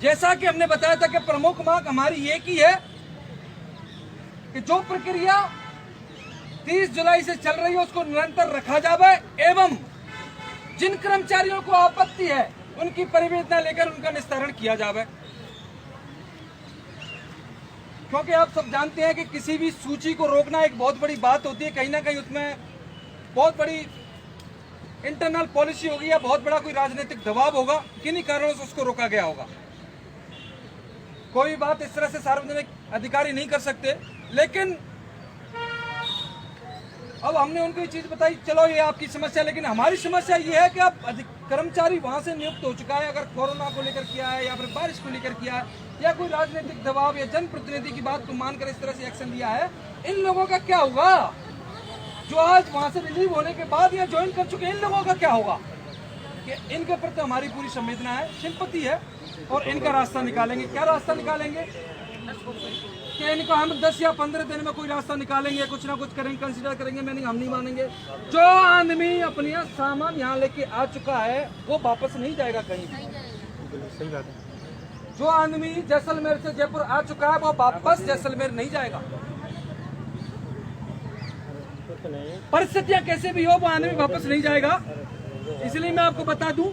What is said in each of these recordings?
जैसा कि हमने बताया था कि प्रमुख मांग हमारी एक ही है कि जो प्रक्रिया 30 जुलाई से चल रही है उसको निरंतर रखा जाए एवं जिन कर्मचारियों को आपत्ति है उनकी परिवेदना लेकर उनका निस्तारण किया जाए, क्योंकि आप सब जानते हैं कि किसी भी सूची को रोकना एक बहुत बड़ी बात होती है। कहीं ना कहीं उसमें बहुत बड़ी इंटरनल पॉलिसी होगी या बहुत बड़ा कोई राजनीतिक दबाव होगा, किन्हीं कारणों से उसको रोका गया होगा। कोई बात इस तरह से सार्वजनिक अधिकारी नहीं कर सकते, लेकिन अब हमने उनको ये चीज बताई, चलो ये आपकी समस्या, लेकिन हमारी समस्या ये है कि आप कर्मचारी वहां से नियुक्त हो चुका है, अगर कोरोना को लेकर किया है या फिर बारिश को लेकर किया है या कोई राजनीतिक दबाव या जनप्रतिनिधि की बात को मानकर इस तरह से एक्शन लिया है, इन लोगों का क्या होगा? जो आज वहां से रिलीव होने के बाद या ज्वाइन कर चुके इन लोगों का क्या होगा? कि इनके प्रति हमारी पूरी संवेदना है, सिंपैथी है और इनका रास्ता निकालेंगे। क्या रास्ता निकालेंगे कि इनको हम 10 या 15 दिन में कोई रास्ता निकालेंगे, कुछ ना कुछ करेंगे, कंसीडर करेंगे। हम नहीं मानेंगे। जो आदमी अपनी सामान यहाँ लेके आ चुका है वो वापस नहीं जाएगा कहीं भी। सही बात है। जो आदमी जैसलमेर से जयपुर आ चुका है वो वापस जैसलमेर नहीं जाएगा। परिस्थितियां कैसे भी हो वो आदमी वापस नहीं जाएगा। इसलिए मैं आपको बता दूं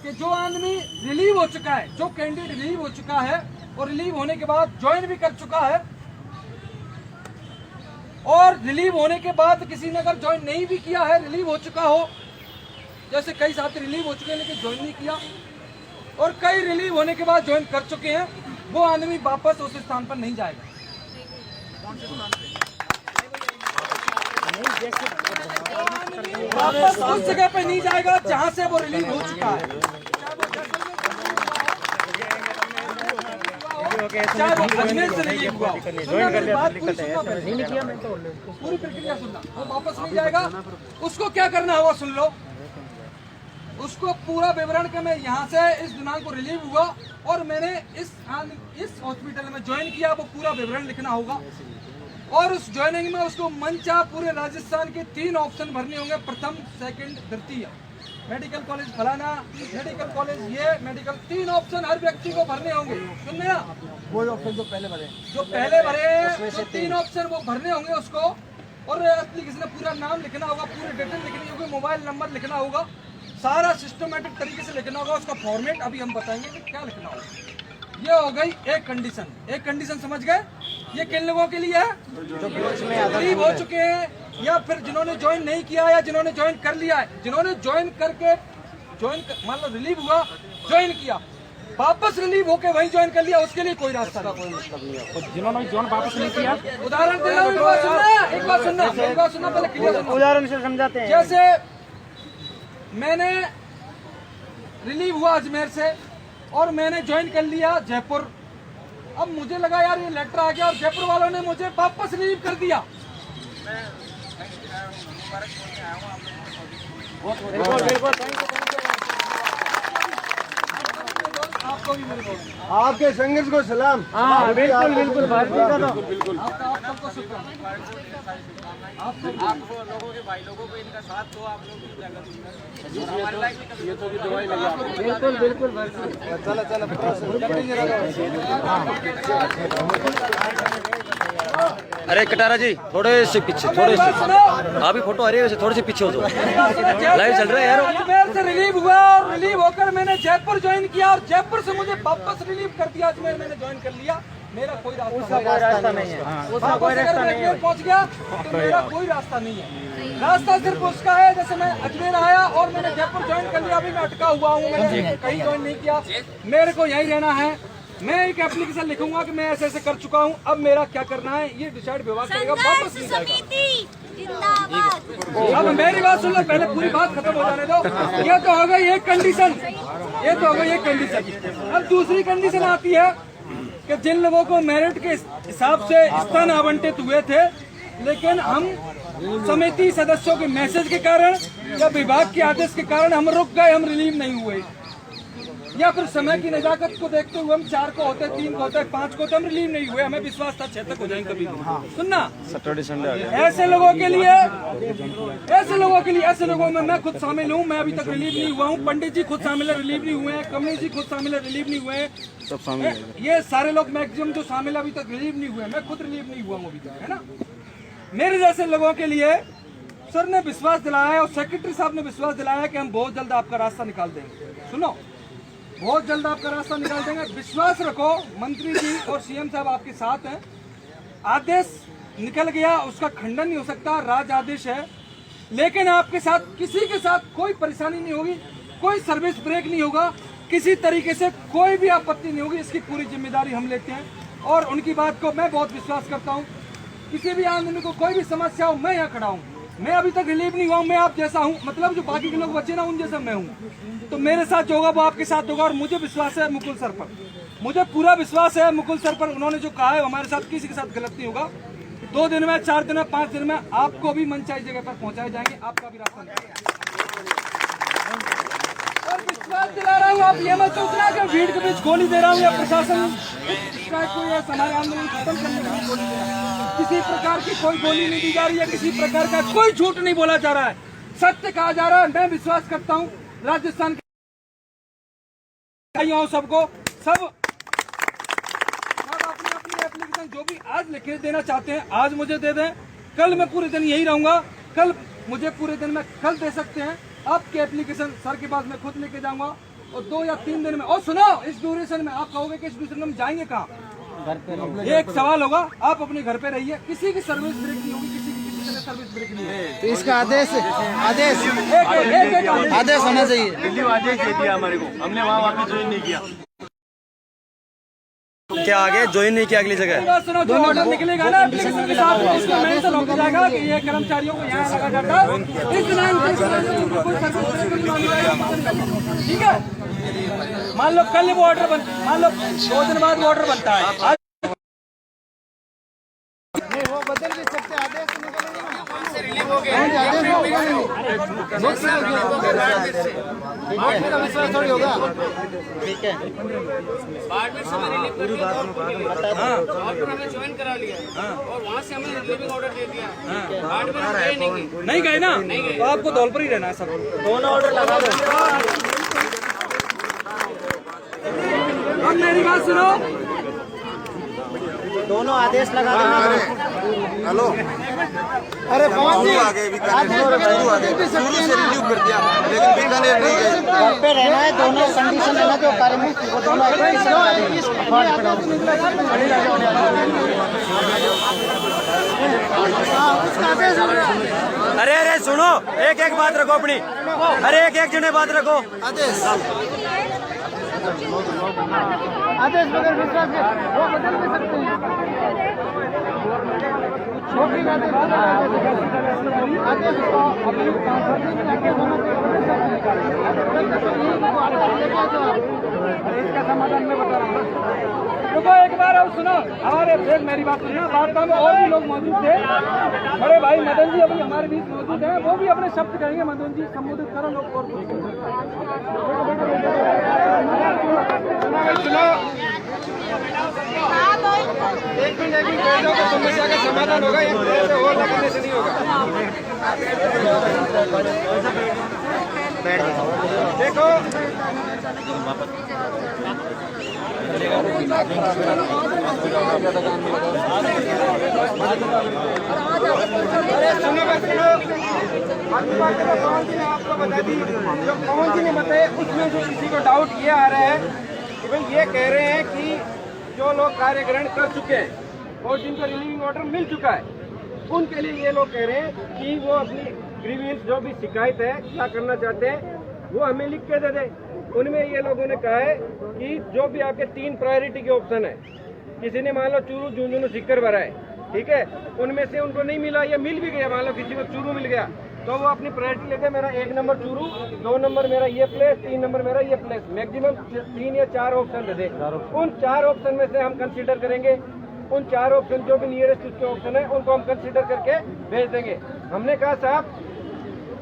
कि जो आदमी रिलीव हो चुका है, जो कैंडिडेट रिलीव हो चुका है और रिलीव होने के बाद ज्वाइन भी कर चुका है और रिलीव होने के बाद किसी ने अगर ज्वाइन नहीं भी किया है, रिलीव हो चुका हो, जैसे कई साथी रिलीव हो चुके हैं लेकिन ज्वाइन नहीं किया और कई रिलीव होने के बाद ज्वाइन कर चुके हैं, वो आदमी वापस उस स्थान पर नहीं जाएगा। वापस उस जगह पे नहीं जाएगा जहां से वो रिलीव हो चुका है, चाहे वो अजमेर से रिलीव हुआ। पूरी प्रक्रिया सुनना, वो वापस नहीं जाएगा। उसको क्या करना होगा सुन लो, उसको पूरा विवरण के मैं यहाँ से इस दिनांक को रिलीव हुआ और मैंने इस हॉस्पिटल में ज्वाइन किया, वो पूरा विवरण लिखना होगा और उस ज्वाइनिंग में उसको मंचा पूरे राजस्थान के 3 ऑप्शन भरने होंगे, प्रथम, सेकंड, तृतीय। मेडिकल कॉलेज फलाना, मेडिकल कॉलेज ये, मेडिकल 3 ऑप्शन हर व्यक्ति को भरने होंगे। सुन मेरा, वो ऑप्शन जो पहले भरे जो 3 ऑप्शन वो भरने होंगे उसको, और एप्लीकेशन में पूरा नाम लिखना होगा, पूरी डिटेल लिखनी होगी, मोबाइल नंबर लिखना होगा, सारा सिस्टमेटिक तरीके से लिखना होगा। उसका फॉर्मेट अभी हम बताएंगे कि क्या लिखना होगा। ये हो गई एक कंडीशन। एक कंडीशन समझ गए? ये किन लोगों के लिए है? जो रिलीव हो चुके हैं या फिर जिन्होंने ज्वाइन नहीं किया या जिन्होंने ज्वाइन कर लिया है। जिन्होंने ज्वाइन करके मान लो रिलीव हुआ, ज्वाइन किया, वापस रिलीव होके वहीं ज्वाइन कर लिया, उसके लिए कोई रास्ता का कोई मतलब नहीं है। जिन्होंने ज्वाइन वापस नहीं किया, उदाहरण दे रहा हूं, एक बात सुनना पहले क्लियर सुनना, उदाहरण से समझाते हैं। जैसे मैंने रिलीव हुआ अजमेर से और मैंने ज्वाइन कर लिया जयपुर। अब मुझे लगा यार ये लेटर आ गया और जयपुर वालों ने मुझे वापस रिलीव कर दिया। आपको भी मेरे को, आपके संघर्ष को सलाम। हाँ बिल्कुल बिल्कुल भारतीय का तो बिल्कुल आप सबको शुक्रिया। आप लोगों के भाई लोगों को इनका साथ दो, आप लोग बिल्कुल बिल्कुल अरे कटारा जी थोड़े से पीछे, थोड़े से आप भी फोटो आ रही है वैसे, थोड़े से पीछे हो जाओ, लाइव चल रहा है यार। अजमेर से रिलीव हुआ और रिलीव होकर मैंने जयपुर ज्वाइन किया और जयपुर से मुझे वापस रिलीव कर दिया। अजमेर मैंने ज्वाइन कर लिया, मेरा कोई रास्ता नहीं है। पहुंच गया तो मेरा कोई रास्ता नहीं है। रास्ता सिर्फ उसका है, जैसे मैं अजमेर आया और मैंने जयपुर ज्वाइन कर लिया, अभी मैं अटका हुआ हूँ, मैंने कहीं ज्वाइन नहीं किया, मेरे को यही रहना है। मैं एक एप्लीकेशन लिखूंगा कि मैं ऐसे ऐसे कर चुका हूँ, अब मेरा क्या करना है ये डिसाइड विभाग करेगा, वापस नहीं जाएगा। अब मेरी बात सुन लो, पहले पूरी बात खत्म हो जाने दो। ये तो हो गई एक कंडीशन, ये तो हो गई एक कंडीशन। अब दूसरी कंडीशन आती है कि जिन लोगों को मेरिट के हिसाब से स्थान आवंटित हुए थे, लेकिन हम समिति सदस्यों के मैसेज के कारण या विभाग के आदेश के कारण हम रुक गए, हम रिलीव नहीं हुए। या फिर समय की नजाकत को देखते हुए हम 4 को होते, 3 को होते, 5 को होते, हम रिलीव नहीं हुए, हमें विश्वास था 6 तक हो जाएंगे कभी भी। सुनना, ऐसे लोगों के लिए, ऐसे लोगों में मैं खुद शामिल हूँ। मैं अभी तक रिलीव नहीं हुआ हूँ। पंडित जी खुद शामिल है, रिलीव नहीं हुए हैं। कमलेश जी खुद शामिल है, रिलीव नहीं हुए हैं। सब शामिल है। ये सारे लोग मैक्सिमम जो शामिल अभी तक रिलीव नहीं हुए। मैं खुद रिलीव नहीं हुआ हूँ अभी तक, है ना। मेरे जैसे लोगों के लिए सर ने विश्वास दिलाया है और सेक्रेटरी साहब ने विश्वास दिलाया है कि हम बहुत जल्द आपका रास्ता निकाल देंगे। सुनो, बहुत जल्द आपका रास्ता निकाल देंगे, विश्वास रखो। मंत्री जी और सीएम साहब आपके साथ हैं। आदेश निकल गया, उसका खंडन नहीं हो सकता, राज आदेश है। लेकिन आपके साथ, किसी के साथ कोई परेशानी नहीं होगी, कोई सर्विस ब्रेक नहीं होगा, किसी तरीके से कोई भी आपत्ति नहीं होगी। इसकी पूरी जिम्मेदारी हम लेते हैं और उनकी बात को मैं बहुत विश्वास करता हूँ। किसी भी आदमी को कोई भी समस्या हो, मैं यहाँ खड़ा हूँ। मैं अभी तक रिलीव नहीं हुआ हूँ, मैं आप जैसा हूँ, मतलब जो बाकी के लोग बचे ना उन जैसा मैं हूँ। तो मेरे साथ जो होगा वो आपके साथ होगा और मुझे विश्वास है मुकुल सर पर, मुझे पूरा विश्वास है मुकुल सर पर। उन्होंने जो कहा है हमारे साथ किसी के साथ गलत नहीं होगा। 2 दिन में, 4 दिन में, 5 दिन में आपको भी मनचाही जगह पर पहुंचाए जाएंगे, आपका भी रास्ता निकलेगा। और विश्वास दिला रहा हूँ, आप ये मत सोचना कि भीड़ के बीच गोली दे रहा हूँ या प्रशासन कोई हमारे आंदोलन खत्म करने के लिए गोली दे रहा है। किसी प्रकार की कोई गोली नहीं दी जा रही है, किसी प्रकार का कोई झूठ नहीं बोला जा रहा है, सत्य कहा जा रहा है। मैं विश्वास करता हूँ राजस्थान के सबको, सब अपनी अपनी एप्लीकेशन जो भी आज लिखे देना चाहते हैं आज मुझे दे दें। कल मैं पूरे दिन यही रहूंगा, कल मुझे पूरे दिन में कल दे सकते हैं। आपके एप्लीकेशन सर के पास मैं खुद लेके जाऊंगा और 2 या 3 दिन में। और सुनो, इस ड्यूरेशन में आप कहोगे कि इस ड्यूरेशन में हम जाएंगे कहाँ? ये एक सवाल होगा। आप अपने घर पे रहिए, किसी की सर्विस ब्रेक नहीं होगी, किसी की सर्विस ब्रेक नहीं है। तो इसका आदेश होना चाहिए। दिल्ली आदेश दे दिया हमारे को, हमने वहाँ वापस ज्वाइन नहीं किया। क्या आगे ज्वाइन नहीं किया अगली जगह? सुनो, जो ऑर्डर निकलेगा ना एप्लीकेशन के साथ, इसमें मेंशन हो जाएगा कि ये कर्मचारियों को यहाँ लगा जाता है इस दिनांक पे कोई सर्विस ब्रेक। ठीक है, मान लो कल वो ऑर्डर मान लो 2 दिन बाद वो ऑर्डर बनता है, वो बदल भी सकते, आदेश रिलीव हो गया, विश्वास थोड़ी होगा। ठीक है, बाद में समय रिलीव करके ऑर्डर हमें ज्वाइन करा लिया और वहाँ से हमें रिलीविंग ऑर्डर दे दिया। बाद में नहीं गए ना, तो आपको दौल पर ही रहना है सब। दोनों ऑर्डर लगा दो। अब मेरी बात सुनो, दोनों आदेश लगा देना। हेलो, अरे पहुंच जी, शुरू से रिलीव कर दिया लेकिन बीकानेर नहीं गए। घर पे रहना है, दोनों कंडीशन रहना जो कार्य में वो दोनों अरे सुनो, एक बात रखो अपनी, अरे एक जने बात रखो। आदेश बगैर विश्वास के वो बदल भी सकते हैं। आदेश इसका समाधान मैं बता रहा हूँ। देखो एक बार और सुनो, हमारे फिर मेरी बात सुनो। वार्ता में और भी लोग मौजूद थे, बड़े भाई मदन जी अभी हमारे बीच मौजूद हैं, वो भी अपने शब्द कहेंगे। मदन जी संबोधित करो लोग और सुनो। एक मिनट बैठ जाओ तो समस्या का समाधान होगा, एक तरह से और लगाने से नहीं होगा। देखो अरे सुनो पवन जी ने आपको बता दी, जो पवन जी ने बताया उसमें जो किसी को डाउट ये आ रहा है कि भाई ये कह रहे हैं कि जो लोग कार्य ग्रहण कर चुके हैं और जिनको रिलीविंग ऑर्डर मिल चुका है उनके लिए ये लोग कह रहे हैं कि वो अपनी ग्रीवेंस जो भी शिकायत है क्या करना चाहते हैं वो हमें लिख के दे दें। उनमें ये लोगों ने कहा है कि जो भी आपके 3 प्रायोरिटी के ऑप्शन है, किसी ने मान लो चूरू झुंझुनू सीकर भरा है, ठीक है, उनमें से उनको नहीं मिला या मिल भी गया, मान लो किसी को चूरू मिल गया तो वो अपनी प्रायोरिटी लेते, मेरा 1 नंबर चूरू, 2 नंबर मेरा ये प्लेस, 3 नंबर मेरा ये प्लेस, मैक्सिमम 3 या 4 ऑप्शन दे दे। उन 4 ऑप्शन में से हम कंसीडर करेंगे, उन 4 ऑप्शन जो भी नियरेस्ट उसके ऑप्शन है उनको हम कंसीडर करके भेज देंगे। हमने कहा साहब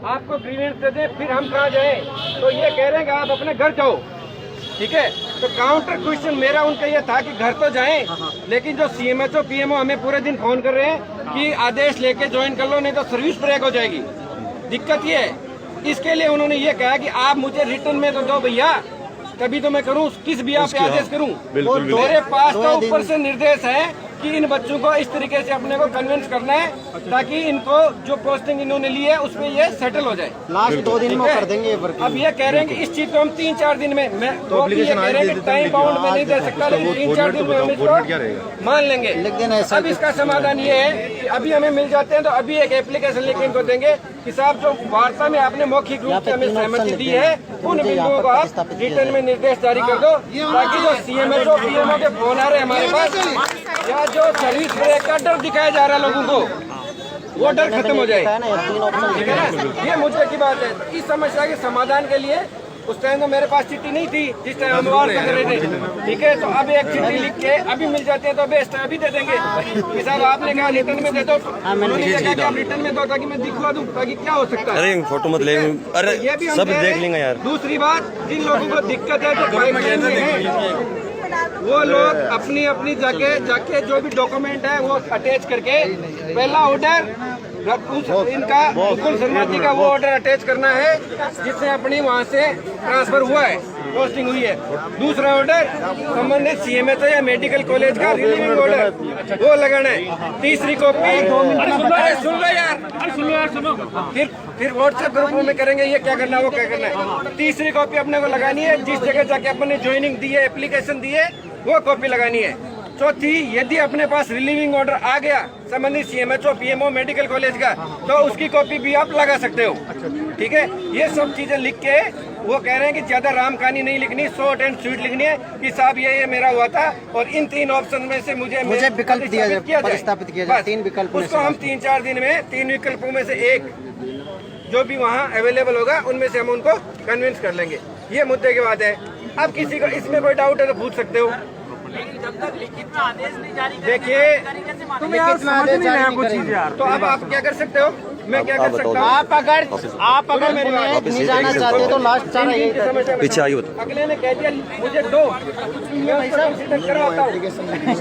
आपको ग्रीवेंस दे दें, फिर हम कहाँ जाए, तो ये कह रहे हैं कि आप अपने घर जाओ, ठीक है। तो काउंटर क्वेश्चन मेरा उनका ये था कि घर तो जाएं, लेकिन जो सीएमएचओ पीएमओ हमें पूरे दिन फोन कर रहे हैं कि आदेश लेके ज्वाइन कर लो, नहीं तो सर्विस ब्रेक हो जाएगी। दिक्कत ये है, इसके लिए उन्होंने ये कहा कि आप मुझे रिटर्न में तो दो भैया, तभी तो मैं करूं, किस भी आप पे आदेश करूं। मेरे पास तो ऊपर से निर्देश है कि इन बच्चों को इस तरीके से अपने को कन्विंस करना है ताकि इनको जो पोस्टिंग इन्होंने ली है उसमें ये सेटल हो जाए। लास्ट 2 दिन में कर देंगे ये अब ये कह रहे हैं कि इस चीज को हम 3-4 दिन में, मैं तो ये कह रहे हैं कि टाइम बाउंड में नहीं दे सकता, लेकिन 3-4 दिन में हम इसको मान लेंगे। अब इसका समाधान ये है कि अभी हमें मिल जाते हैं तो अभी एक एप्लीकेशन लेके इनको देंगे कि साहब जो वार्ता में आपने मौखिक रूप से हमें सहमति दी है उन बिंदुओं को आप रिटर्न में निर्देश जारी कर दो, ताकि जो सीएमएचओ पीएमओ के फोन आ रहे हैं हमारे पास, या जो सर्विस ब्रेक का डर दिखाया जा रहा है लोगों को, वो डर खत्म हो जाए। ठीक है ना, ये मुद्दे की बात है। इस समस्या के समाधान के लिए उस टाइम तो मेरे पास चिट्ठी नहीं थी जिस टाइम हम वार्ता कर रहे थे, ठीक है। तो अब एक चिट्ठी लिख के अभी मिल जाते हैं तो बेस्ट है, अभी दे देंगे कि साहब आपने कहा रिटर्न में दे दो, आप रिटर्न में दो ताकि मैं दिखवा दूं ताकि क्या हो सकता है। अरे फोटो मत ले, अरे ये भी हम सब कह रहे देख लेंगे यार। दूसरी बात, जिन लोगों को दिक्कत है जो पाइपलाइन में है, वो लोग अपनी अपनी जाके जो भी डॉक्यूमेंट है वो अटैच करके, पहला ऑर्डर इनका मुकुल शर्मा का वो ऑर्डर अटैच करना है जिससे अपनी वहाँ से ट्रांसफर हुआ है, पोस्टिंग हुई है। दूसरा ऑर्डर संबंधित सीएमएचओ या मेडिकल कॉलेज का रिलीविंग ऑर्डर वो लगाना है। तीसरी कॉपी सुनो फिर व्हाट्सएप ग्रुप में करेंगे ये क्या करना है वो क्या करना है। तीसरी कॉपी अपने को लगानी है, जिस जगह जाके अपन ने ज्वाइनिंग दी है, एप्लीकेशन दी है, वो कॉपी लगानी है। चौथी, यदि अपने पास रिलीविंग ऑर्डर आ गया संबंधित सीएमएचओ पीएमओ मेडिकल कॉलेज का, तो उसकी कॉपी भी आप लगा सकते हो, ठीक है। ये सब चीजें लिख के वो कह रहे हैं कि ज्यादा राम कहानी नहीं लिखनी, शॉर्ट एंड स्वीट लिखनी है कि साहब ये मेरा हुआ था और इन 3 ऑप्शन में से मुझे विकल्प दिया जाए, प्रस्तापित किया जाए। 3 विकल्प, उसको हम 3-4 दिन में 3 विकल्पों में से एक जो भी वहाँ अवेलेबल होगा उनमें से हम उनको कन्विंस कर लेंगे। ये मुद्दे की बात है। अब किसी को इसमें कोई डाउट है तो पूछ सकते हो। जब तक लिखित में आदेश नहीं जारी देखिए, तुम यार समझ नहीं रहे कुछ चीज यार। तो अब आप क्या कर सकते हो, मैं क्या कर सकता हूँ? आप अगर मेरी बात नहीं जाना चाहते तो लास्ट चारा यही था। पीछे आइए बताओ। अगले ने कह दिया मुझे दो, मैं उसको कंसीडर करवाता हूँ,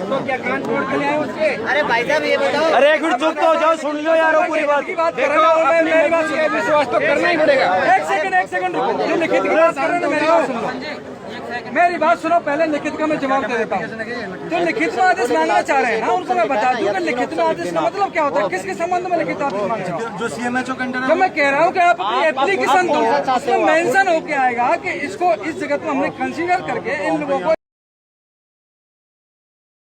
तो क्या कान छोड़ के ले आए उसके? अरे भाई साहब ये बताओ, अरे एक मिनट चुप तो हो जाओ, सुन लो यार पूरी बात। देखो, मेरी बात सुनिए, विश्वास तो करना ही पड़ेगा। एक सेकंड रुको, जो लिखित की बात कर रहे हैं मेरी बात सुन लो, मेरी बात सुनो। पहले लिखित का मैं जवाब दे देता हूँ। जो लिखित में आदेश मांगना चाह रहे हैं ना उनको मैं बता दूं कि लिखित में आदेश का मतलब क्या होता है, किसके संबंध में लिखित आदेश मांग रहे हो। जो सीएमएचओ कंटेनर, जो मैं कह रहा हूँ कि आप अपनी एप्लीकेशन दो, उसमें मेंशन होके आएगा कि इसको इस जगत में हमने कंसीडर करके इन लोगों को